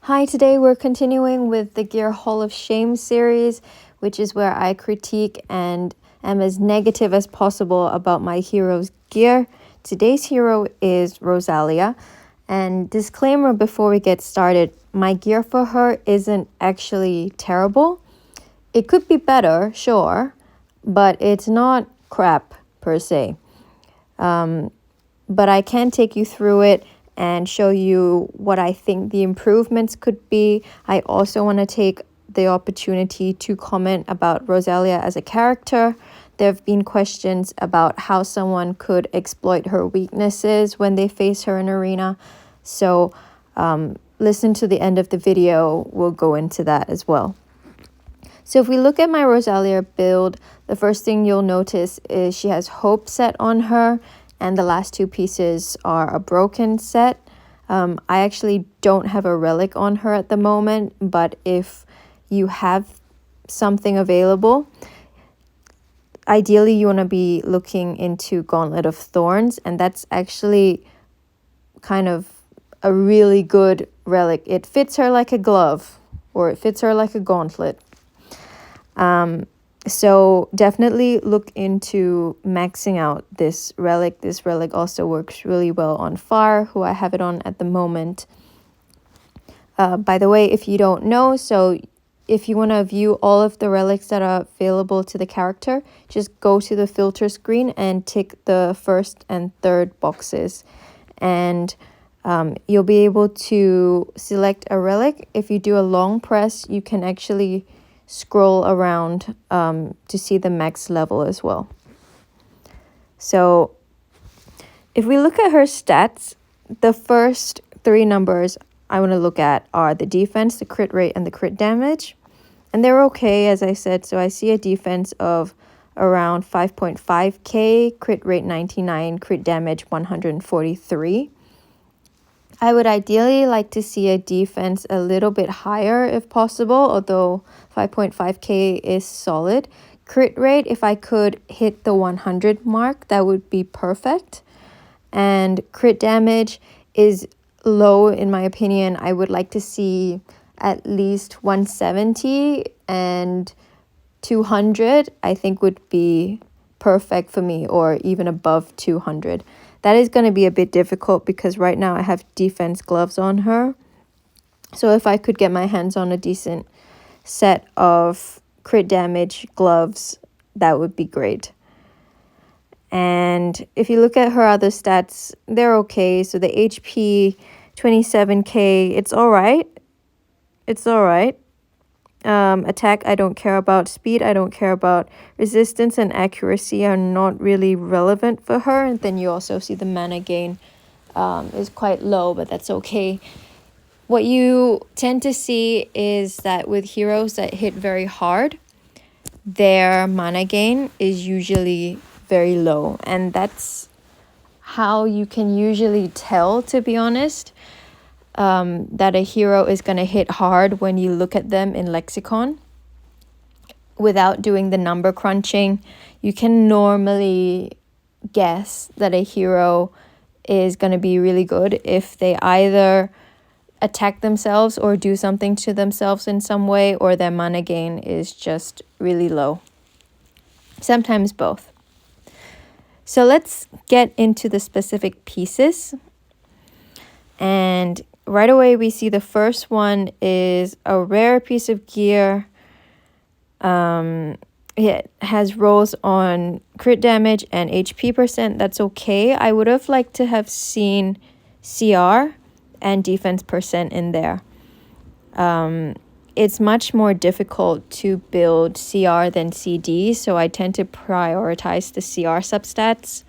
Hi, today we're continuing with the Gear Hall of Shame series, which is where I critique and am as negative as possible about my hero's gear. Today's hero is Rosalia, and disclaimer before we get started, my gear for her isn't actually terrible. It could be better, sure, but it's not crap per se. But I can take you through it and show you what I think the improvements could be. I also want to take the opportunity to comment about Rosalia as a character. There have been questions about how someone could exploit her weaknesses when they face her in arena. So listen to the end of the video, we'll go into that as well. So if we look at my Rosalia build, the first thing you'll notice is she has Hope set on her, and the last two pieces are a broken set. I actually don't have a relic on her at the moment, but if you have something available, ideally you want to be looking into Gauntlet of Thorns, and that's actually kind of a really good relic. It fits her like a glove, or it fits her like a gauntlet. So definitely look into maxing out this relic. This relic also works really well on Far, who I have it on at the moment. By the way, if you don't know, so if you want to view all of the relics that are available to the character, just go to the filter screen and tick the first and third boxes. And you'll be able to select a relic. If you do a long press, you can actually scroll around to see the max level as well. So if we look at her stats, the first three numbers I want to look at are the defense, the crit rate, and the crit damage. And they're okay, as I said. So I see a defense of around 5.5k, crit rate 99, crit damage 143. I would ideally like to see a defense a little bit higher if possible, although 5.5k is solid. Crit rate, if I could hit the 100 mark, that would be perfect. And crit damage is low in my opinion. I would like to see at least 170, and 200 I think would be perfect for me, or even above 200. That is going to be a bit difficult because right now I have defense gloves on her. So if I could get my hands on a decent set of crit damage gloves, that would be great. And if you look at her other stats, they're okay. So the HP, 27k, it's all right. It's all right. Attack, I don't care about. Speed, I don't care about. Resistance and accuracy are not really relevant for her. And then you also see the mana gain is quite low, but that's okay. What you tend to see is that with heroes that hit very hard, their mana gain is usually very low. And that's how you can usually tell, to be honest, that a hero is going to hit hard when you look at them in Lexicon. Without doing the number crunching, you can normally guess that a hero is going to be really good if they either attack themselves or do something to themselves in some way, or their mana gain is just really low. Sometimes both. So let's get into the specific pieces. And right away we see the first one is a rare piece of gear. It has rolls on crit damage and HP percent. That's okay. I would have liked to have seen CR and defense percent in there. It's much more difficult to build CR than CD, so I tend to prioritize the CR substats.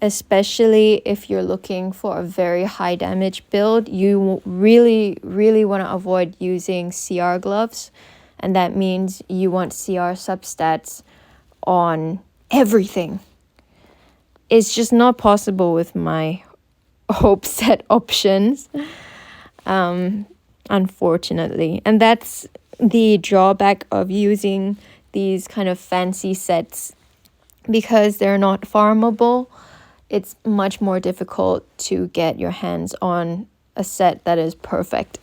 Especially if you're looking for a very high damage build, you really, really want to avoid using CR gloves. And that means you want CR substats on everything. It's just not possible with my Hope set options, unfortunately. And that's the drawback of using these kind of fancy sets. Because they're not farmable, it's much more difficult to get your hands on a set that is perfect.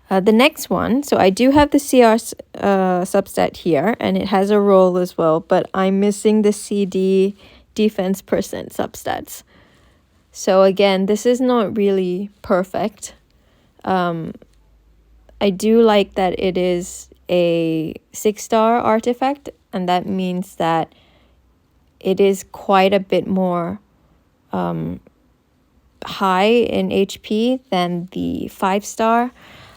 The next one, so I do have the CR substat here, and it has a roll as well, but I'm missing the CD defense percent substats. So again, this is not really perfect. I do like that it is a 6-star artifact, and that means that it is quite a bit more high in HP than the 5-star.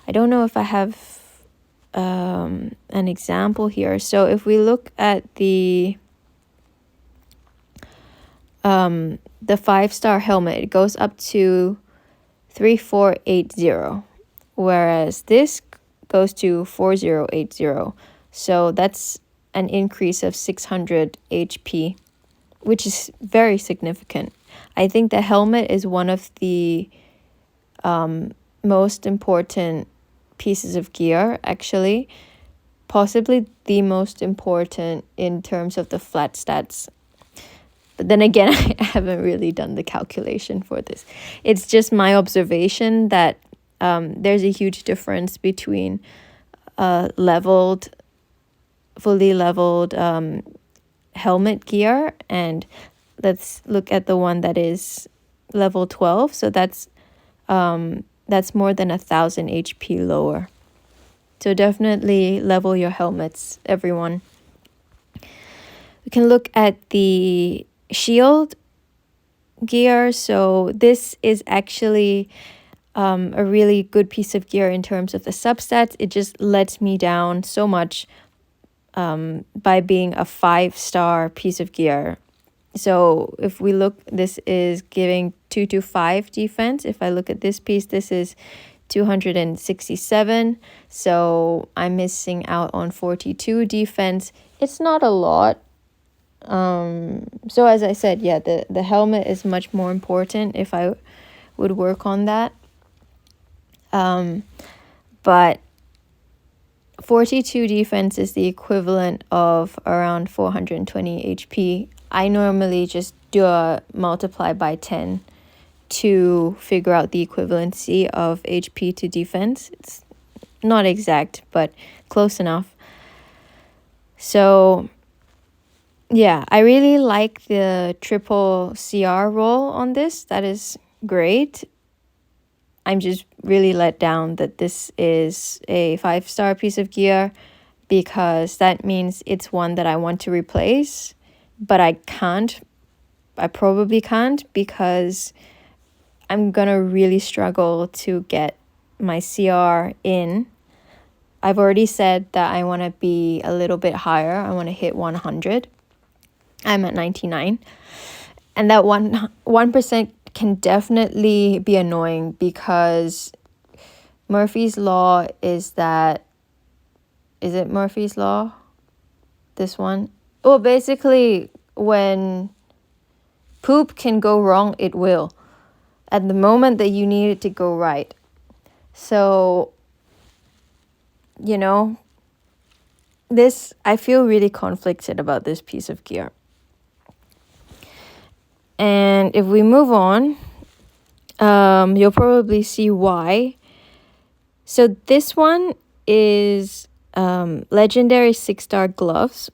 I don't know if I have an example here. So if we look at the 5-star helmet, it goes up to 3480, whereas this goes to 4080. So that's an increase of 600 HP, which is very significant. I think the helmet is one of the most important pieces of gear, actually. Possibly the most important in terms of the flat stats. But then again, I haven't really done the calculation for this. It's just my observation that there's a huge difference between fully leveled helmet gear, and let's look at the one that is level 12. So that's more than 1,000 HP lower. So definitely level your helmets, everyone. We can look at the shield gear. So this is actually a really good piece of gear in terms of the substats. It just lets me down so much by being a 5-star piece of gear. So if we look, this is giving 225 defense. If I look at this piece, this is 267. So I'm missing out on 42 defense. It's not a lot. So as I said, yeah, the helmet is much more important if I would work on that. But 42 defense is the equivalent of around 420 HP. I normally just do a multiply by 10 to figure out the equivalency of HP to defense. It's not exact, but close enough. So yeah, I really like the triple CR roll on this. That is great. I'm just really let down that this is a 5-star piece of gear, because that means it's one that I want to replace, but I probably can't, because I'm gonna really struggle to get my CR in. I've already said that I want to be a little bit higher. I want to hit 100. I'm at 99. And that 1% can definitely be annoying, because Murphy's Law is that... Is it Murphy's Law? This one? Well, basically, when poop can go wrong, it will. At the moment that you need it to go right. So, you know, I feel really conflicted about this piece of gear. And if we move on, you'll probably see why. So this one is legendary 6-star gloves,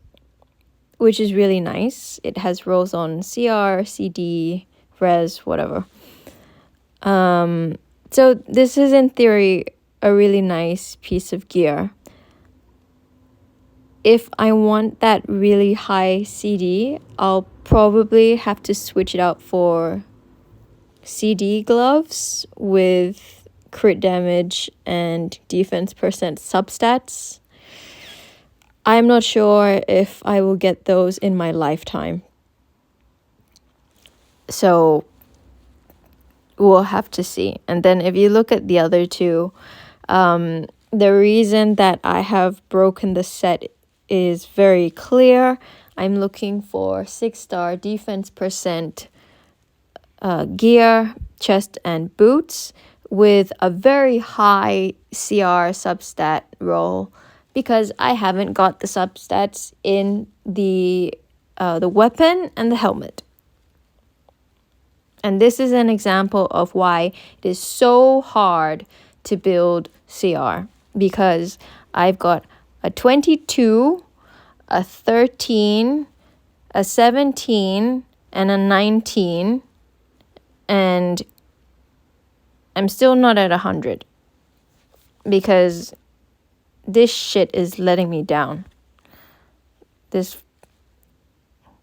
which is really nice. It has rolls on CR, CD, res, whatever. So this is in theory a really nice piece of gear. If I want that really high CD, I'll probably have to switch it out for CD gloves with crit damage and defense percent substats. I'm not sure if I will get those in my lifetime. So we'll have to see. And then if you look at the other two, the reason that I have broken the set is very clear. I'm looking for 6-star defense percent gear, chest and boots with a very high CR substat roll, because I haven't got the substats in the weapon and the helmet. And this is an example of why it is so hard to build CR, because I've got a 22, a 13, a 17, and a 19, and I'm still not at 100 because this shit is letting me down.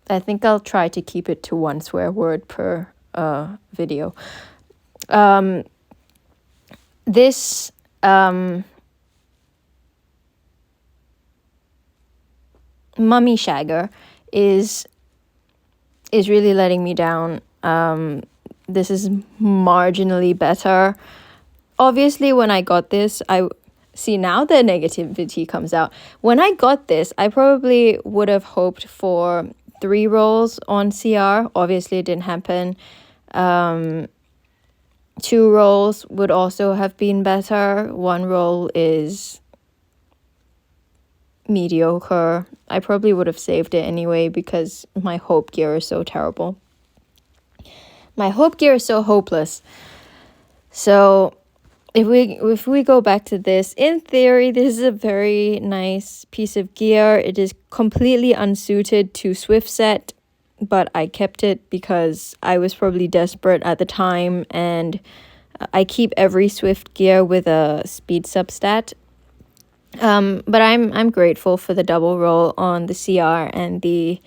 I think I'll try to keep it to 1 swear word per video. This mummy shagger is really letting me down. This is marginally better. Obviously, when I got this, I see now the negativity comes out. When I got this, I probably would have hoped for 3 rolls on CR. Obviously, it didn't happen. 2 rolls would also have been better. 1 roll is mediocre. I probably would have saved it anyway because my hope gear is so terrible. My hope gear is so hopeless. So if we go back to this, in theory, this is a very nice piece of gear. It is completely unsuited to Swift set, but I kept it because I was probably desperate at the time, and I keep every Swift gear with a speed substat. But I'm grateful for the double roll on the CR and the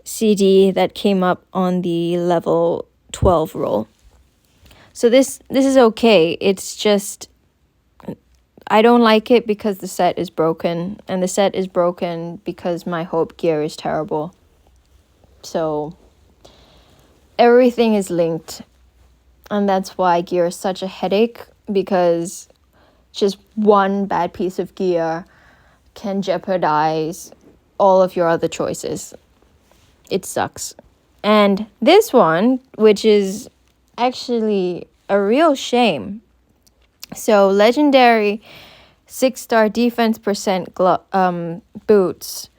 CD that came up on the level 12 roll. So this is okay. It's just I don't like it because the set is broken, and the set is broken because my hope gear is terrible. So everything is linked, and that's why gear is such a headache, because just one bad piece of gear can jeopardize all of your other choices. It sucks. And this one, which is actually a real shame. So legendary 6-star defense percent boots,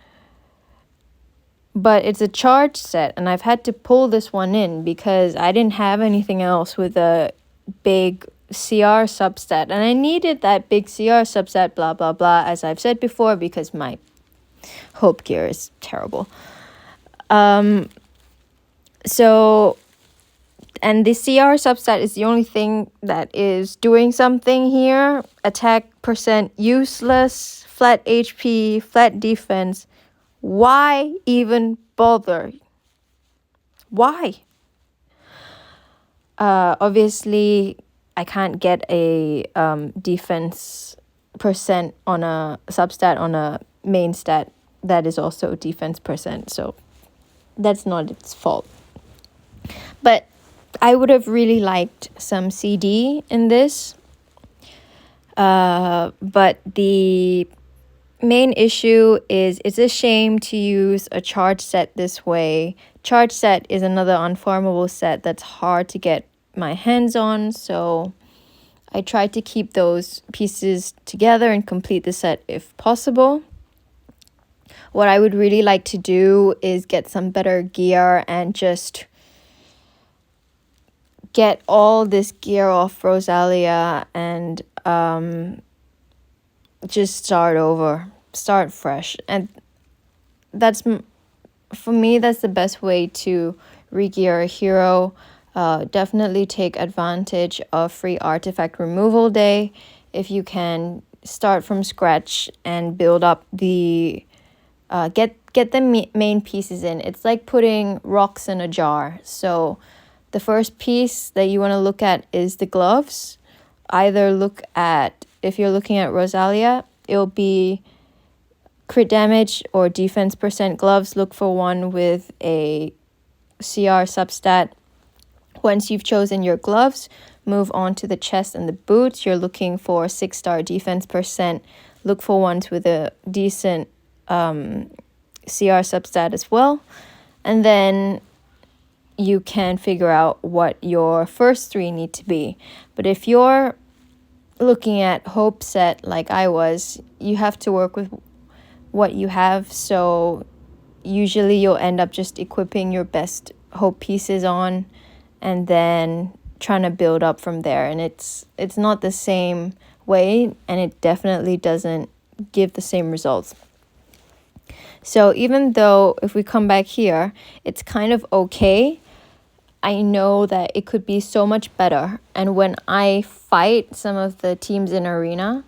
but it's a charge set, and I've had to pull this one in because I didn't have anything else with a big CR substat, and I needed that big CR substat, blah blah blah, as I've said before, because my hope gear is terrible. So, and the CR substat is the only thing that is doing something here. Attack percent useless, flat HP, flat defense. Why even bother? Why? Obviously, I can't get a defense percent on a substat on a main stat that is also defense percent, so that's not its fault. But I would have really liked some CD in this. But the main issue is it's a shame to use a charge set this way. Charge set is another unfarmable set that's hard to get my hands on, so I tried to keep those pieces together and complete the set if possible. What I would really like to do is get some better gear and just get all this gear off Rosalia and just start over, start fresh. And that's, for me, that's the best way to re-gear a hero. Definitely take advantage of free artifact removal day if you can. Start from scratch and build up the get the main pieces in. It's like putting rocks in a jar. So the first piece that you want to look at is the gloves. Either look at, if you're looking at Rosalia, it'll be crit damage or defense percent gloves. Look for one with a CR substat. Once you've chosen your gloves, move on to the chest and the boots. You're looking for 6-star defense percent. Look for ones with a decent CR substat as well. And then you can figure out what your first 3 need to be. But if you're looking at hope set like I was, you have to work with what you have. So usually you'll end up just equipping your best hope pieces on, and then trying to build up from there, and it's not the same way, and it definitely doesn't give the same results. So even though if we come back here, it's kind of okay, I know that it could be so much better. And when I fight some of the teams in arena,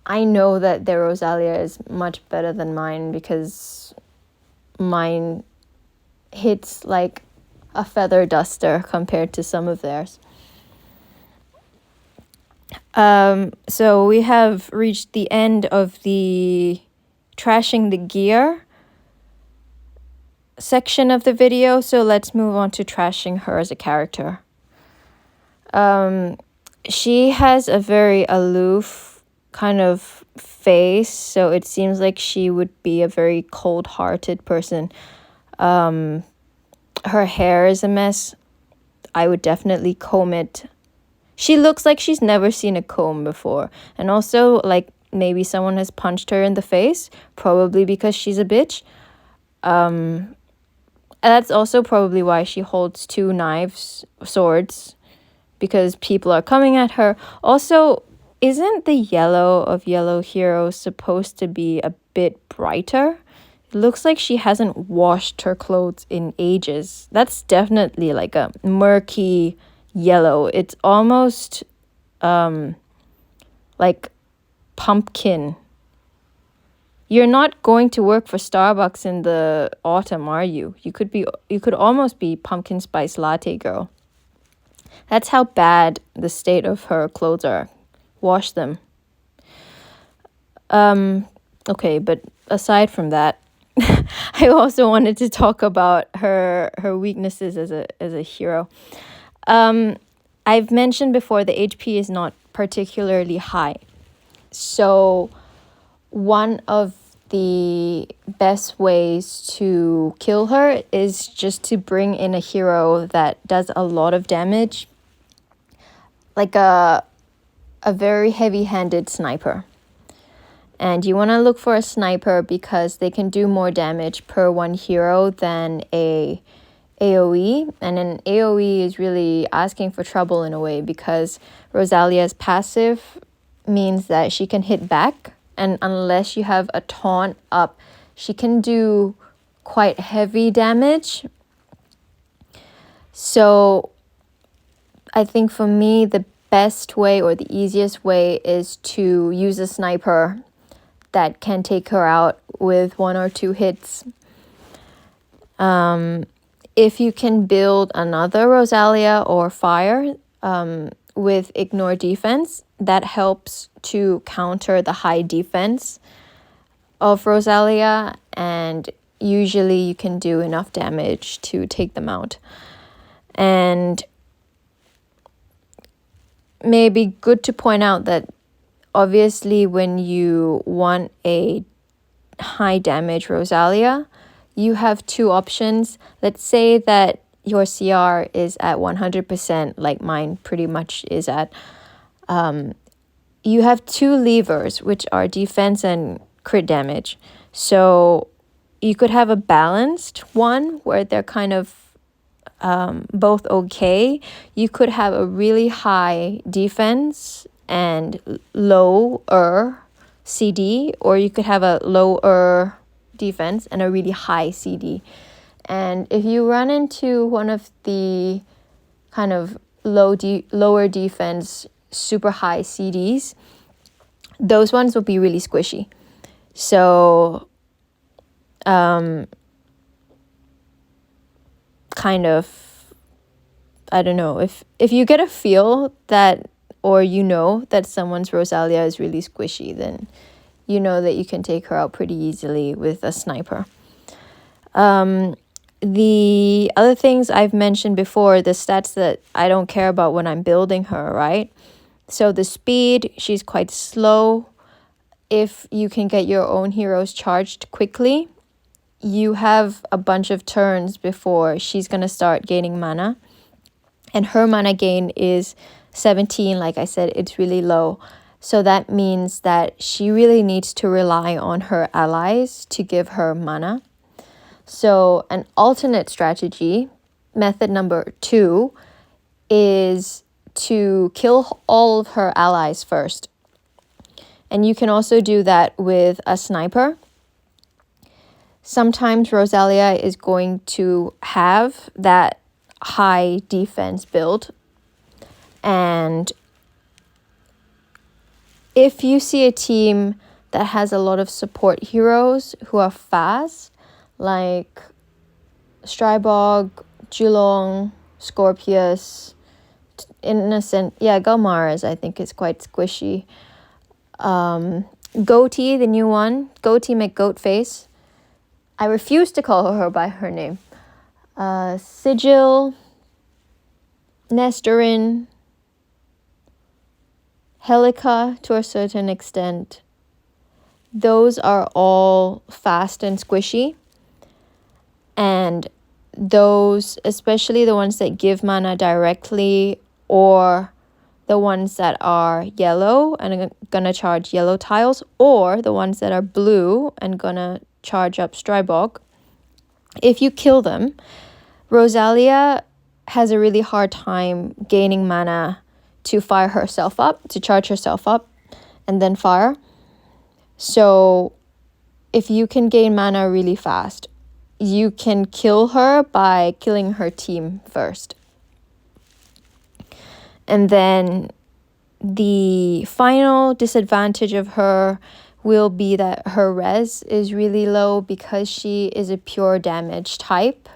I know that their Rosalia is much better than mine, because mine hits like a feather duster compared to some of theirs. So we have reached the end of the trashing the gear section of the video, so let's move on to trashing her as a character. She has a very aloof kind of face, so it seems like she would be a very cold-hearted person. Her hair is a mess. I would definitely comb it. She looks like she's never seen a comb before, and also like maybe someone has punched her in the face, probably because she's a bitch. And that's also probably why she holds 2 swords, because people are coming at her. Also, isn't the yellow of Yellow Hero supposed to be a bit brighter? It looks like she hasn't washed her clothes in ages. That's definitely like a murky yellow. It's almost like pumpkin. You're not going to work for Starbucks in the autumn, are you? You could almost be pumpkin spice latte girl. That's how bad the state of her clothes are. Wash them. Okay, but aside from that, I also wanted to talk about her weaknesses as a hero. I've mentioned before the HP is not particularly high. So one of the best ways to kill her is just to bring in a hero that does a lot of damage, like a very heavy-handed sniper. And you want to look for a sniper because they can do more damage per one hero than a AoE. And an AoE is really asking for trouble in a way, because Rosalia's passive means that she can hit back, and unless you have a taunt up, she can do quite heavy damage. So I think for me, the best way or the easiest way is to use a sniper that can take her out with 1 or 2 hits. If you can build another Rosalia or Fire with ignore defense, that helps to counter the high defense of Rosalia, and usually you can do enough damage to take them out. And maybe good to point out that obviously when you want a high damage Rosalia, you have 2 options. Let's say that your CR is at 100%, like mine pretty much is at. You have 2 levers, which are defense and crit damage. So you could have a balanced one where they're kind of both okay. You could have a really high defense and lower CD, or you could have a lower defense and a really high CD. And if you run into one of the kind of lower defense, super high CDs, those ones will be really squishy. So kind of, I don't know, if you get a feel that, or you know that someone's Rosalia is really squishy, then you know that you can take her out pretty easily with a sniper. The other things I've mentioned before, the stats that I don't care about when I'm building her, right? So the speed, she's quite slow. If you can get your own heroes charged quickly, you have a bunch of turns before she's going to start gaining mana. And her mana gain is 17, like I said, it's really low. So that means that she really needs to rely on her allies to give her mana. So an alternate strategy, method number 2, is to kill all of her allies first. And you can also do that with a sniper. Sometimes Rosalia is going to have that high defense build. And if you see a team that has a lot of support heroes who are fast, like Strybog, Julong, Scorpius, Innocent, Galmaris I think is quite squishy. Goatee, the new one, Goatee McGoatface. I refuse to call her by her name. Sigil, Nestorin, Helica to a certain extent. Those are all fast and squishy. And those, especially the ones that give mana directly, or the ones that are yellow and are gonna charge yellow tiles, or the ones that are blue and gonna charge up Strybog. If you kill them, Rosalia has a really hard time gaining mana to fire herself up, to charge herself up, and then fire. So if you can gain mana really fast, you can kill her by killing her team first. And then the final disadvantage of her will be that her res is really low because she is a pure damage type.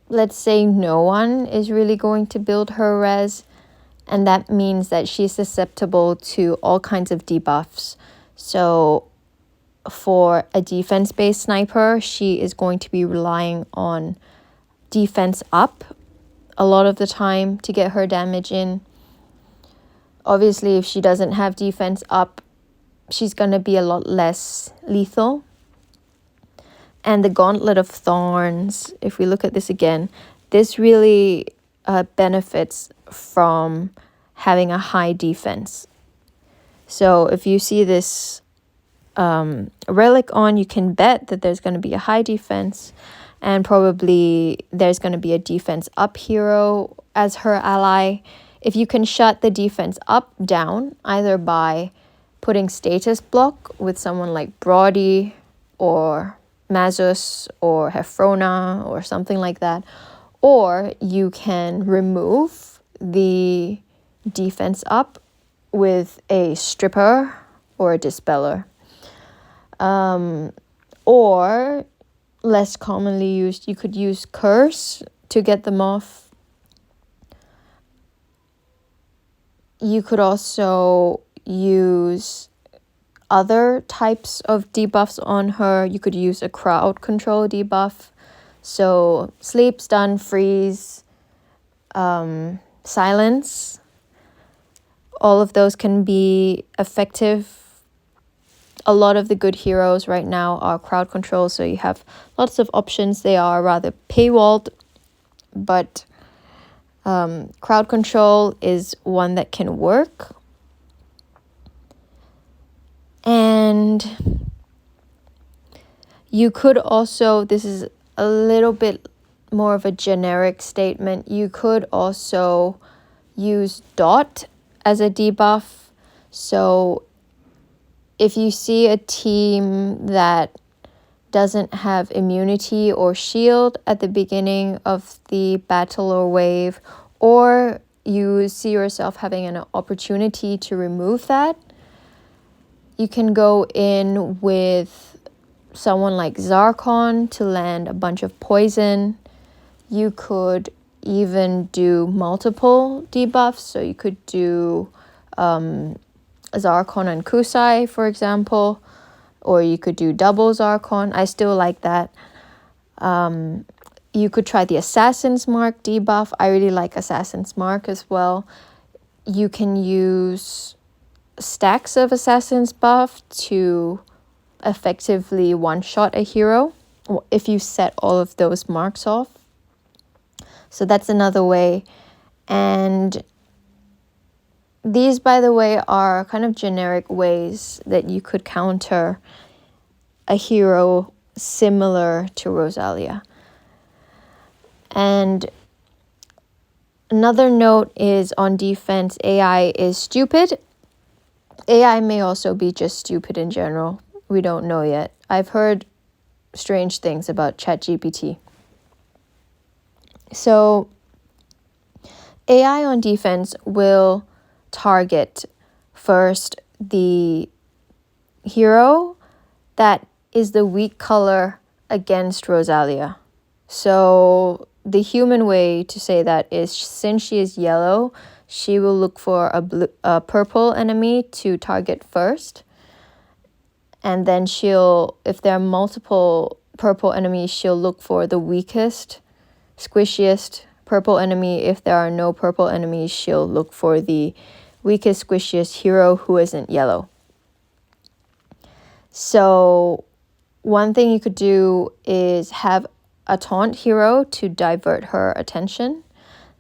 Let's say no one is really going to build her res, and that means that she's susceptible to all kinds of debuffs. So for a defense-based sniper, she is going to be relying on defense up a lot of the time to get her damage in. Obviously, if she doesn't have defense up, she's going to be a lot less lethal. And the Gauntlet of Thorns, if we look at this again, this really benefits from having a high defense. So if you see this relic on, you can bet that there's going to be a high defense, and probably there's going to be a defense up hero as her ally. If you can shut the defense up down, either by putting status block with someone like Brody or Mazus or Hephrona or something like that, or you can remove the defense up with a stripper or a dispeller. Or less commonly used, you could use curse to get them off. You could also use other types of debuffs on her. You could use a crowd control debuff. So sleep, stun, freeze, silence. All of those can be effective. A lot of the good heroes right now are crowd control, so you have lots of options. They are rather paywalled, but crowd control is one that can work. And you could also, this is a little bit more of a generic statement, you could also use dot as a debuff. So if you see a team that doesn't have immunity or shield at the beginning of the battle or wave, or you see yourself having an opportunity to remove that, you can go in with someone like Zarkon to land a bunch of poison. You could even do multiple debuffs, so you could do Zarkon and Kusai, for example, or you could do double Zarkon. I still like that. You could try the Assassin's Mark debuff. I really like Assassin's Mark as well. You can use stacks of Assassin's buff to effectively one-shot a hero if you set all of those marks off. So that's another way. And these, by the way, are kind of generic ways that you could counter a hero similar to Rosalia. And Another note is on defense, AI is stupid. AI may also be just stupid in general. We don't know yet. I've heard strange things about ChatGPT. So AI on defense will target first the hero that is the weak color against Rosalia. So the human way to say that is, since she is yellow, she will look for a purple enemy to target first. And then if there are multiple purple enemies, she'll look for the weakest, squishiest purple enemy. If there are no purple enemies, she'll look for the weakest, squishiest hero who isn't yellow. So one thing you could do is have a taunt hero to divert her attention.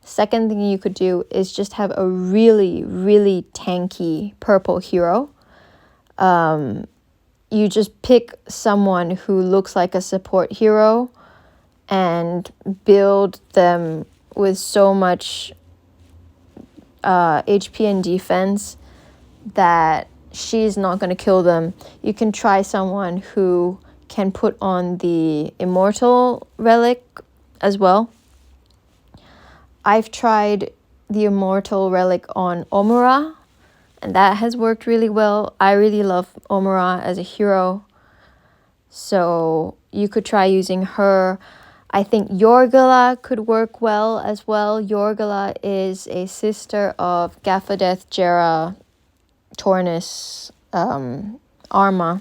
Second thing you could do is just have a really, really tanky purple hero. You just pick someone who looks like a support hero and build them with so much HP and defense that she's not going to kill them. You can try someone who can put on the immortal relic as well. I've tried the immortal relic on Omura, and that has worked really well. I really love Omura as a hero, so you could try using her. I think Yorgala could work well as well. Yorgala is a sister of Gaffadeth, Jera, Tornus, Arma,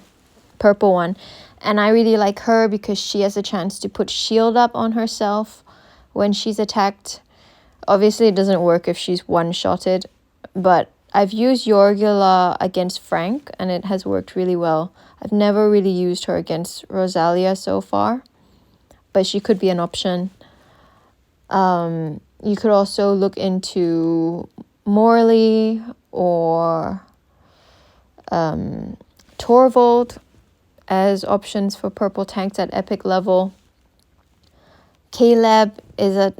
purple one. And I really like her because she has a chance to put shield up on herself when she's attacked. Obviously, it doesn't work if she's one-shotted, but I've used Yorgala against Frank, and it has worked really well. I've never really used her against Rosalia so far, but she could be an option. You could also look into Morley or Torvald as options for purple tanks at epic level. Caleb is a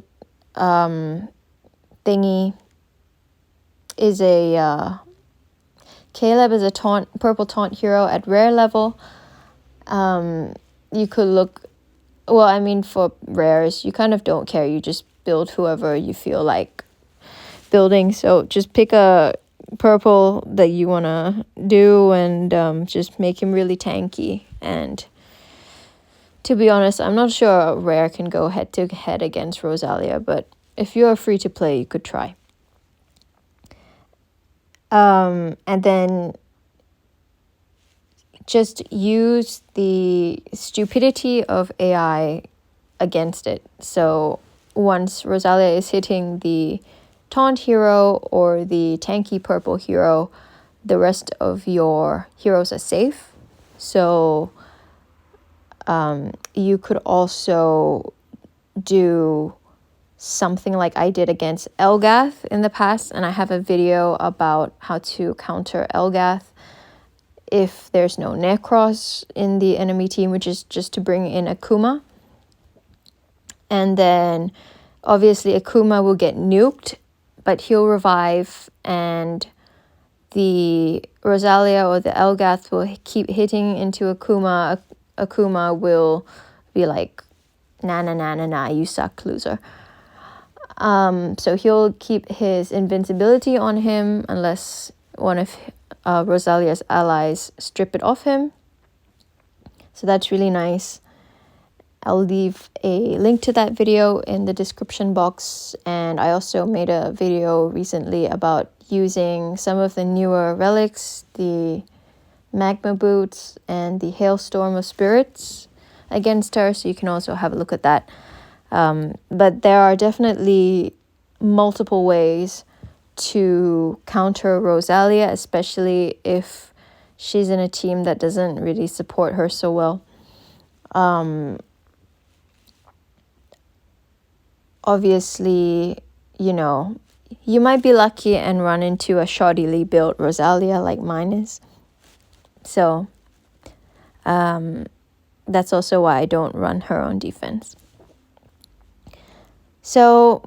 Caleb is a purple taunt hero at rare level. You could look, well, I mean, for rares, you kind of don't care. You just build whoever you feel like building. So just pick a purple that you want to do and just make him really tanky. And to be honest, I'm not sure a rare can go head to head against Rosalia, but if you're free to play, you could try. And then just use the stupidity of AI against it. So once Rosalia is hitting the taunt hero or the tanky purple hero, the rest of your heroes are safe. So you could also do something like I did against Elgath in the past, and I have a video about how to counter Elgath if there's no Necros in the enemy team, which is just to bring in Akuma. And then obviously Akuma will get nuked, but he'll revive, and the Rosalia or the Elgath will keep hitting into Akuma. Akuma will be like, nah, you suck, loser. So he'll keep his invincibility on him unless one of Rosalia's allies strip it off him. So that's really nice. I'll leave a link to that video in the description box, and I also made a video recently about using some of the newer relics, the Magma Boots and the Hailstorm of Spirits against her, so you can also have a look at that. But there are definitely multiple ways to counter Rosalia, especially if she's in a team that doesn't really support her so well. Obviously, you might be lucky and run into a shoddily built Rosalia like mine is. So that's also why I don't run her on defense. So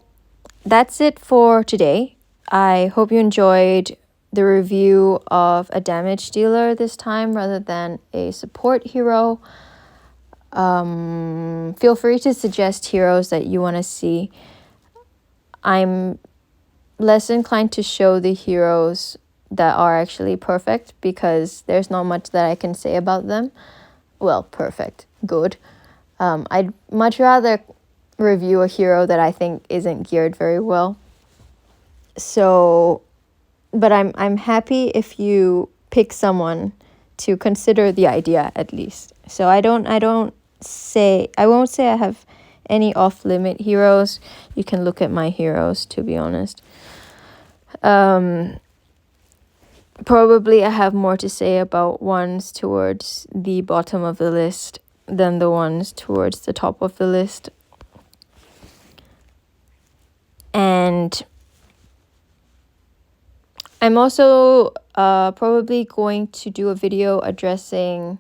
that's it for today. I hope you enjoyed the review of a damage dealer this time rather than a support hero. Feel free to suggest heroes that you want to see. I'm less inclined to show the heroes that are actually perfect because there's not much that I can say about them. Well, perfect, good. I'd much rather review a hero that I think isn't geared very well. So, but I'm happy if you pick someone to consider the idea at least. So I won't say I have any off-limit heroes. You can look at my heroes, to be honest. Probably I have more to say about ones towards the bottom of the list than the ones towards the top of the list. And I'm also probably going to do a video addressing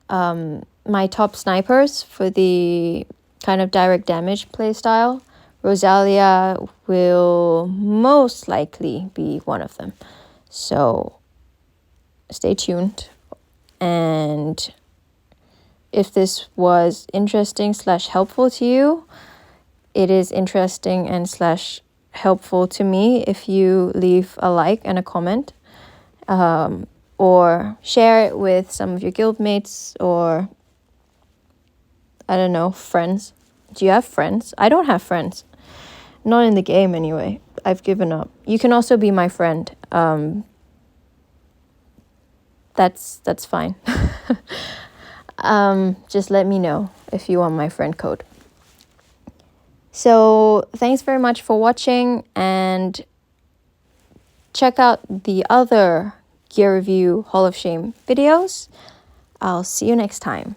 my top snipers for the kind of direct damage playstyle. Rosalia will most likely be one of them. So stay tuned. And if this was interesting / helpful to you, it is interesting and / helpful to me if you leave a like and a comment, or share it with some of your guildmates, or I don't know, friends. Do you have friends? I don't have friends. Not in the game anyway. I've given up. You can also be my friend. That's fine. Just let me know if you want my friend code. So thanks very much for watching, and check out the other Gear Review Hall of Shame videos. I'll see you next time.